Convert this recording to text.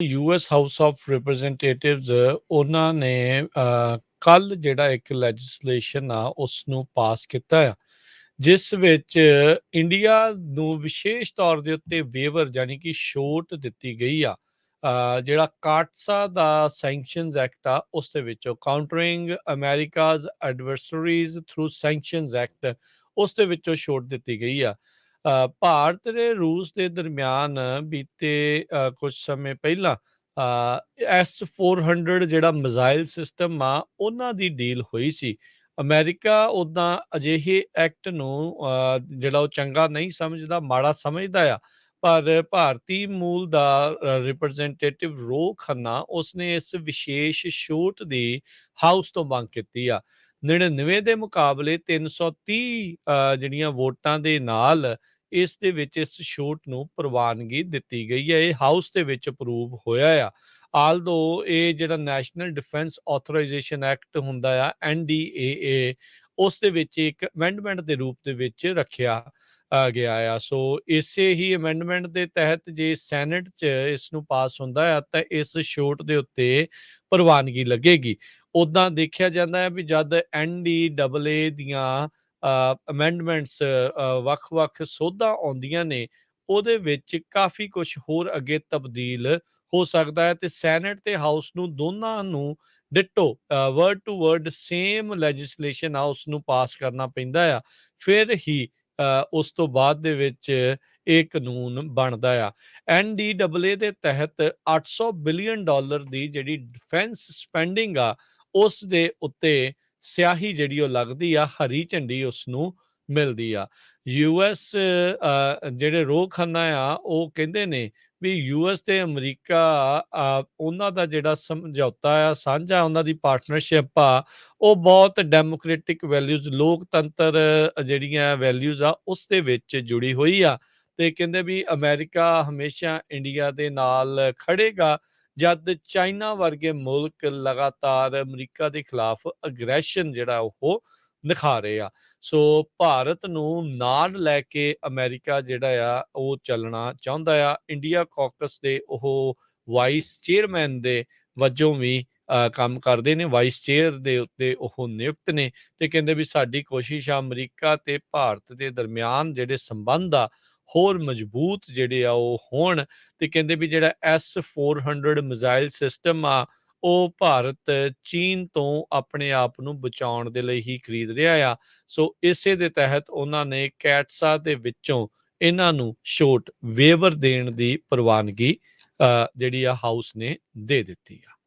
US house of ਰਿਪਰੈਜ਼ੈਂਟੇਟਿਵਜ਼ ਉਹਨਾਂ ਨੇ ਕੱਲ ਜਿਹੜਾ ਇੱਕ ਲੈਜਿਸਲੇਸ਼ਨ ਆ ਉਸ ਨੂੰ ਪਾਸ ਕੀਤਾ ਆ, ਜਿਸ ਵਿੱਚ ਇੰਡੀਆ ਨੂੰ ਵਿਸ਼ੇਸ਼ ਤੌਰ ਦੇ ਉੱਤੇ ਵੇਵਰ ਯਾਨੀ ਕਿ ਛੋਟ ਦਿੱਤੀ ਗਈ ਆ। ਜਿਹੜਾ ਕਾਟਸਾ ਦਾ ਸੈਂਕਸ਼ਨਸ ਐਕਟ ਆ ਉਸ ਦੇ ਵਿੱਚੋਂ ਕਾਊਂਟਰਿੰਗ ਅਮਰੀਕਾਜ਼ ਐਡਵਰਸਰੀਜ਼ ਥਰੂ ਸੈਂਕਸ਼ਨਸ ਐਕਟ ਉਸ ਦੇ ਵਿੱਚੋਂ ਛੋਟ ਦਿੱਤੀ ਗਈ ਆ। ਭਾਰਤ ਤੇ ਰੂਸ ਦੇ ਦਰਮਿਆਨ ਬੀਤੇ ਕੁਝ ਸਮੇਂ ਪਹਿਲਾਂ S-400 ਜਿਹੜਾ ਮਿਜ਼ਾਈਲ ਸਿਸਟਮ ਆ ਉਹਨਾਂ ਦੀ ਡੀਲ ਹੋਈ ਸੀ। ਅਮਰੀਕਾ ਉੱਦਾਂ ਅਜਿਹੇ ਐਕਟ ਨੂੰ ਜਿਹੜਾ ਉਹ ਚੰਗਾ ਨਹੀਂ ਸਮਝਦਾ, ਮਾੜਾ ਸਮਝਦਾ ਆ। ਪਰ ਭਾਰਤੀ ਮੂਲ ਦਾ ਰਿਪਰੈਜ਼ੈਂਟੇਟਿਵ ਰੋ ਖੰਨਾ ਉਸਨੇ ਇਸ ਵਿਸ਼ੇਸ਼ ਛੂਟ ਦੀ ਹਾਊਸ ਤੋਂ ਮੰਗ ਕੀਤੀ ਆ। 99 ਦੇ ਮੁਕਾਬਲੇ 330 ਜਿਹੜੀਆਂ ਵੋਟਾਂ ਦੇ ਨਾਲ ਇਸ ਦੇ ਵਿੱਚ ਇਸ ਛੂਟ ਨੂੰ ਪ੍ਰਵਾਨਗੀ ਦਿੱਤੀ ਗਈ ਹੈ। ਇਹ ਹਾਊਸ ਦੇ ਵਿੱਚ ਅਪਰੂਵ ਹੋਇਆ ਆ। ਆਲਦੋ ਇਹ ਜਿਹੜਾ ਨੈਸ਼ਨਲ ਡਿਫੈਂਸ ਆਥੋਰਾਈਜੇਸ਼ਨ ਐਕਟ ਹੁੰਦਾ ਆ NDAA, ਉਸ ਦੇ ਵਿੱਚ ਇੱਕ ਅਮੈਂਡਮੈਂਟ ਦੇ ਰੂਪ ਦੇ ਵਿੱਚ ਰੱਖਿਆ ਗਿਆ ਆ। ਸੋ ਇਸੇ ਹੀ ਅਮੈਂਡਮੈਂਟ ਦੇ ਤਹਿਤ ਜੇ ਸੈਨੇਟ 'ਚ ਇਸ ਨੂੰ ਪਾਸ ਹੁੰਦਾ ਆ ਤਾਂ ਇਸ ਛੋਟ ਦੇ ਉੱਤੇ ਪ੍ਰਵਾਨਗੀ ਲੱਗੇਗੀ। ਉੱਦਾਂ ਦੇਖਿਆ ਜਾਂਦਾ ਹੈ ਵੀ ਜਦ NDAA ਦੀਆਂ ਅਮੈਂਡਮੈਂਟਸ ਵੱਖ-ਵੱਖ ਸੋਧਾਂ ਆਉਂਦੀਆਂ ਨੇ, ਉਹਦੇ ਵਿੱਚ ਕਾਫੀ ਕੁਛ ਹੋਰ ਅੱਗੇ ਤਬਦੀਲ ਹੋ ਸਕਦਾ ਹੈ ਤੇ ਸੈਨੇਟ ਤੇ ਹਾਊਸ ਨੂੰ ਦੋਨਾਂ ਨੂੰ ditto word to word same legislation ਆ ਉਸ ਨੂੰ ਪਾਸ ਕਰਨਾ ਪੈਂਦਾ ਆ। ਫਿਰ ਹੀ ਉਸ ਤੋਂ ਬਾਅਦ ਦੇ ਵਿੱਚ ਇਹ ਕਾਨੂੰਨ ਬਣਦਾ ਆ। NDAA ਦੇ ਤਹਿਤ $800 ਬਿਲੀਅਨ ਦੀ ਜਿਹੜੀ ਡਿਫੈਂਸ ਸਪੈਂਡਿੰਗ ਆ ਉਸ ਦੇ ਉੱਤੇ ਸਿਆਹੀ ਜਿਹੜੀ ਉਹ ਲੱਗਦੀ ਆ, ਹਰੀ ਝੰਡੀ ਉਸ ਨੂੰ ਮਿਲਦੀ ਆ। ਯੂਐਸ ਜਿਹੜੇ ਰੋ ਖੰਨਾ ਆ ਉਹ ਕਹਿੰਦੇ ਨੇ ਵੀ ਯੂਐਸ ਤੇ ਅਮਰੀਕਾ ਉਹਨਾਂ ਦਾ ਜਿਹੜਾ ਸਮਝੌਤਾ ਆ, ਸਾਂਝਾ ਉਹਨਾਂ ਦੀ ਪਾਰਟਨਰਸ਼ਿਪ ਆ, ਉਹ ਬਹੁਤ ਡੈਮੋਕ੍ਰੇਟਿਕ ਵੈਲਿਊਜ਼, ਲੋਕਤੰਤਰ ਜਿਹੜੀਆਂ ਵੈਲਿਊਜ਼ ਆ ਉਸ ਦੇ ਵਿੱਚ ਜੁੜੀ ਹੋਈ ਆ। ਤੇ ਕਹਿੰਦੇ ਵੀ ਅਮਰੀਕਾ ਹਮੇਸ਼ਾ ਇੰਡੀਆ ਦੇ ਨਾਲ ਖੜੇਗਾ ਜਦ ਚਾਈਨਾ ਵਰਗੇ ਮੁਲਕ ਲਗਾਤਾਰ ਅਮਰੀਕਾ ਦੇ ਖਿਲਾਫ ਅਗਰੈਸ਼ਨ ਜਿਹੜਾ ਉਹ ਦਿਖਾ ਰਹੇ ਆ। ਸੋ ਭਾਰਤ ਨੂੰ ਨਾਲ ਲੈ ਕੇ ਅਮਰੀਕਾ ਜਿਹੜਾ ਆ ਉਹ ਚੱਲਣਾ ਚਾਹੁੰਦਾ ਆ। ਇੰਡੀਆ ਕਾਕਸ ਦੇ ਉਹ ਵਾਈਸ ਚੇਅਰਮੈਨ ਦੇ ਵਜੋਂ ਵੀ ਕੰਮ ਕਰਦੇ ਨੇ, ਵਾਈਸ ਚੇਅਰ ਦੇ ਉੱਤੇ ਉਹ ਨਿਯੁਕਤ ਨੇ ਤੇ ਕਹਿੰਦੇ ਵੀ ਸਾਡੀ ਕੋਸ਼ਿਸ਼ ਆ ਅਮਰੀਕਾ ਤੇ ਭਾਰਤ ਦੇ ਦਰਮਿਆਨ ਜਿਹੜੇ ਸੰਬੰਧ ਆ ਹੋਰ ਮਜ਼ਬੂਤ ਜਿਹੜੇ ਆ ਉਹ ਹੋਣ। ਤੇ ਕਹਿੰਦੇ ਵੀ ਜਿਹੜਾ S-400 ਮਿਜ਼ਾਈਲ ਸਿਸਟਮ ਆ ਉਹ ਭਾਰਤ ਚੀਨ ਤੋਂ ਆਪਣੇ ਆਪ ਨੂੰ ਬਚਾਉਣ ਦੇ ਲਈ ਹੀ ਖਰੀਦ ਰਿਹਾ ਆ। ਸੋ ਇਸੇ ਦੇ ਤਹਿਤ ਉਹਨਾਂ ਨੇ ਕੈਟਸਾ ਦੇ ਵਿੱਚੋਂ ਇਹਨਾਂ ਨੂੰ ਛੋਟ ਵੇਵਰ ਦੇਣ ਦੀ ਪ੍ਰਵਾਨਗੀ ਜਿਹੜੀ ਆ ਹਾਊਸ ਨੇ ਦੇ ਦਿੱਤੀ ਆ।